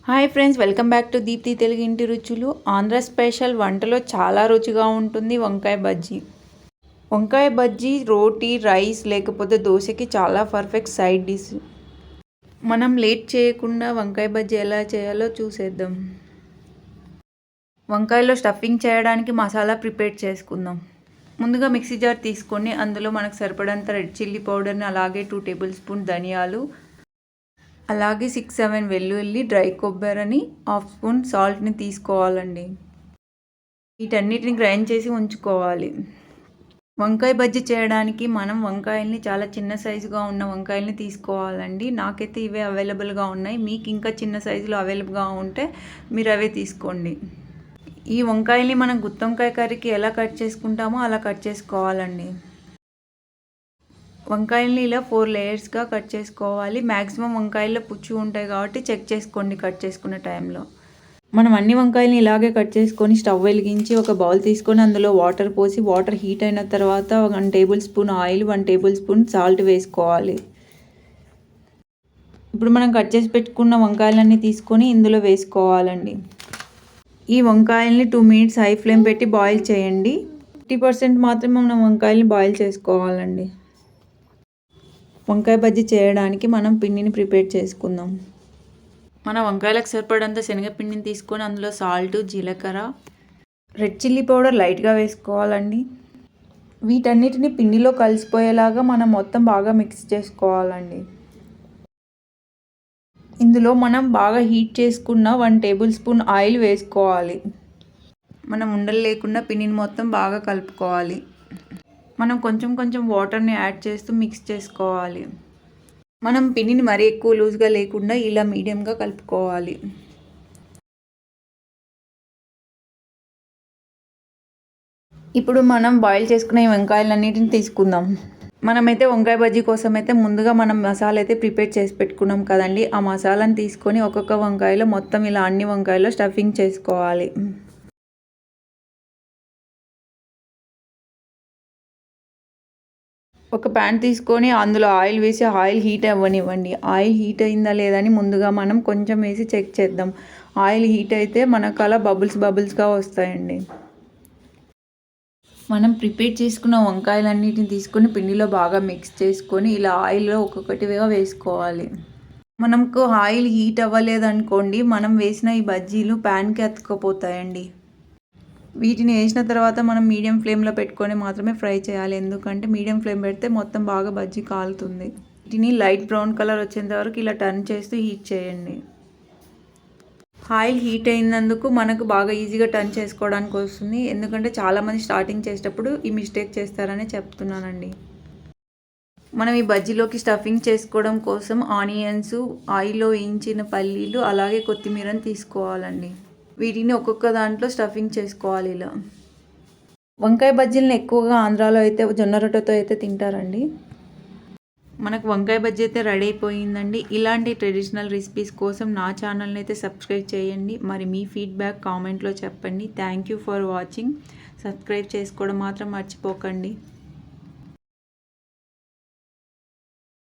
Hi friends, welcome back to Deepthi Telugu ఇంటి రుచులు. Andhra special వంటలో చాలా రుచిగా ఉంటుంది వంకాయ బజ్జీ. వంకాయ బజ్జీ రోటీ, రైస్ లేకపోతే దోశకి చాలా పర్ఫెక్ట్ సైడ్ డిష్. మనం లేట్ చేయకుండా వంకాయ బజ్జీ ఎలా చేయాలో చూసేద్దాం. వంకాయలో స్టఫింగ్ చేయడానికి మసాలా ప్రిపేర్ చేసుకుందాం. ముందుగా మిక్సీ జార్ తీసుకొని అందులో మనకు సరిపడంత రెడ్ చిల్లీ పౌడర్ని, అలాగే 2 టేబుల్ స్పూన్ ధనియాలు, అలాగే 6-7 వెల్లుల్లి, డ్రై కొబ్బరిని, 1/2 స్పూన్ సాల్ట్ని తీసుకోవాలండి. వీటన్నిటిని గ్రైండ్ చేసి ఉంచుకోవాలి. వంకాయ బజ్జీ చేయడానికి మనం వంకాయల్ని చాలా చిన్న సైజుగా ఉన్న వంకాయల్ని తీసుకోవాలండి. నాకైతే ఇవే అవైలబుల్గా ఉన్నాయి. మీకు ఇంకా చిన్న సైజులో అవైలబుల్గా ఉంటే మీరు అవే తీసుకోండి. ఈ వంకాయల్ని మనం గుత్తొంకాయ కర్రీకి ఎలా కట్ చేసుకుంటామో అలా కట్ చేసుకోవాలండి. వంకాయల్ని ఇలా 4 లేయర్స్గా కట్ చేసుకోవాలి. మ్యాక్సిమం వంకాయల్లో పుచ్చు ఉంటాయి కాబట్టి చెక్ చేసుకోండి కట్ చేసుకునే టైంలో. మనం అన్ని వంకాయల్ని ఇలాగే కట్ చేసుకొని స్టవ్ వెలిగించి ఒక బౌల్ తీసుకొని అందులో వాటర్ పోసి, వాటర్ హీట్ అయిన తర్వాత 1 table spoon oil, 1 table spoon salt వేసుకోవాలి. ఇప్పుడు మనం కట్ చేసి పెట్టుకున్న వంకాయలన్నీ తీసుకొని ఇందులో వేసుకోవాలండి. ఈ వంకాయల్ని 2 మినిట్స్ హై ఫ్లేమ్ పెట్టి బాయిల్ చేయండి. 50% మాత్రమే మనం వంకాయల్ని బాయిల్ చేసుకోవాలండి. వంకాయ బజ్జీ చేయడానికి మనం పిండిని ప్రిపేర్ చేసుకుందాం. మన వంకాయలకు సరిపడంత శనగపిండిని తీసుకొని అందులో సాల్ట్, జీలకర్ర, రెడ్ చిల్లీ పౌడర్ లైట్గా వేసుకోవాలండి. వీటన్నిటిని పిండిలో కలిసిపోయేలాగా మనం మొత్తం బాగా మిక్స్ చేసుకోవాలండి. ఇందులో మనం బాగా హీట్ చేసుకున్న 1 టేబుల్ స్పూన్ ఆయిల్ వేసుకోవాలి. మనం ఉండలు లేకుండా పిండిని మొత్తం బాగా కలుపుకోవాలి. మనం కొంచెం కొంచెం వాటర్ని యాడ్ చేస్తూ మిక్స్ చేసుకోవాలి. మనం పిండిని మరీ ఎక్కువ లూజ్గా లేకుండా ఇలా మీడియంగా కలుపుకోవాలి. ఇప్పుడు మనం బాయిల్ చేసుకున్న ఈ వంకాయలన్నిటిని తీసుకుందాం. మనమైతే వంకాయ బజ్జీ కోసం అయితే ముందుగా మనం మసాలా అయితే ప్రిపేర్ చేసి పెట్టుకున్నాం కదండి. ఆ మసాలాని తీసుకొని ఒక్కొక్క వంకాయలో మొత్తం ఇలా అన్ని వంకాయలో స్టఫింగ్ చేసుకోవాలి. ఒక ప్యాన్ తీసుకొని అందులో ఆయిల్ వేసి ఆయిల్ హీట్ అవ్వనివ్వండి. ఆయిల్ హీట్ అయిందా లేదా అని ముందుగా మనం కొంచెం వేసి చెక్ చేద్దాం. ఆయిల్ హీట్ అయితే మనకు అలా బబుల్స్గా వస్తాయండి. మనం ప్రిపేర్ చేసుకున్న వంకాయలన్నిటిని తీసుకొని పిండిలో బాగా మిక్స్ చేసుకొని ఇలా ఆయిల్లో ఒక్కొక్కటిగా వేసుకోవాలి. మనకు ఆయిల్ హీట్ అవ్వలేదనుకోండి, మనం వేసిన ఈ బజ్జీలు ప్యాన్కి అతుక్కపోతాయండి. వీటిని వేసిన తర్వాత మనం మీడియం ఫ్లేమ్లో పెట్టుకొని మాత్రమే ఫ్రై చేయాలి. ఎందుకంటే మీడియం ఫ్లేమ్ పెడితే మొత్తం బాగా బజ్జీ కాలుతుంది. వీటిని లైట్ బ్రౌన్ కలర్ వచ్చేంత వరకు ఇలా టర్న్ చేస్తూ హీట్ చేయండి. ఆయిల్ హీట్ అయినందుకు మనకు బాగా ఈజీగా టర్న్ చేసుకోవడానికి వస్తుంది. ఎందుకంటే చాలామంది స్టార్టింగ్ చేసేటప్పుడు ఈ మిస్టేక్ చేస్తారని చెప్తున్నానండి. మనం ఈ బజ్జీలోకి స్టఫింగ్ చేసుకోవడం కోసం ఆనియన్స్, ఆయిల్లో వేయించిన పల్లీలు, అలాగే కొత్తిమీరని తీసుకోవాలండి. వీటిని ఒక్కొక్క దాంట్లో స్టఫింగ్ చేసుకోవాలి. ఇలా వంకాయ బజ్జీలను ఎక్కువగా ఆంధ్రాలో అయితే జొన్న రొట్టెతో అయితే తింటారండి. మనకు వంకాయ బజ్జీ అయితే రెడీ అయిపోయిందండి. ఇలాంటి ట్రెడిషనల్ రెసిపీస్ కోసం నా ఛానల్ని అయితే సబ్స్క్రైబ్ చేయండి. మరి మీ ఫీడ్బ్యాక్ కామెంట్లో చెప్పండి. Thank you for watching. Subscribe చేసుకోవడం మాత్రం మర్చిపోకండి.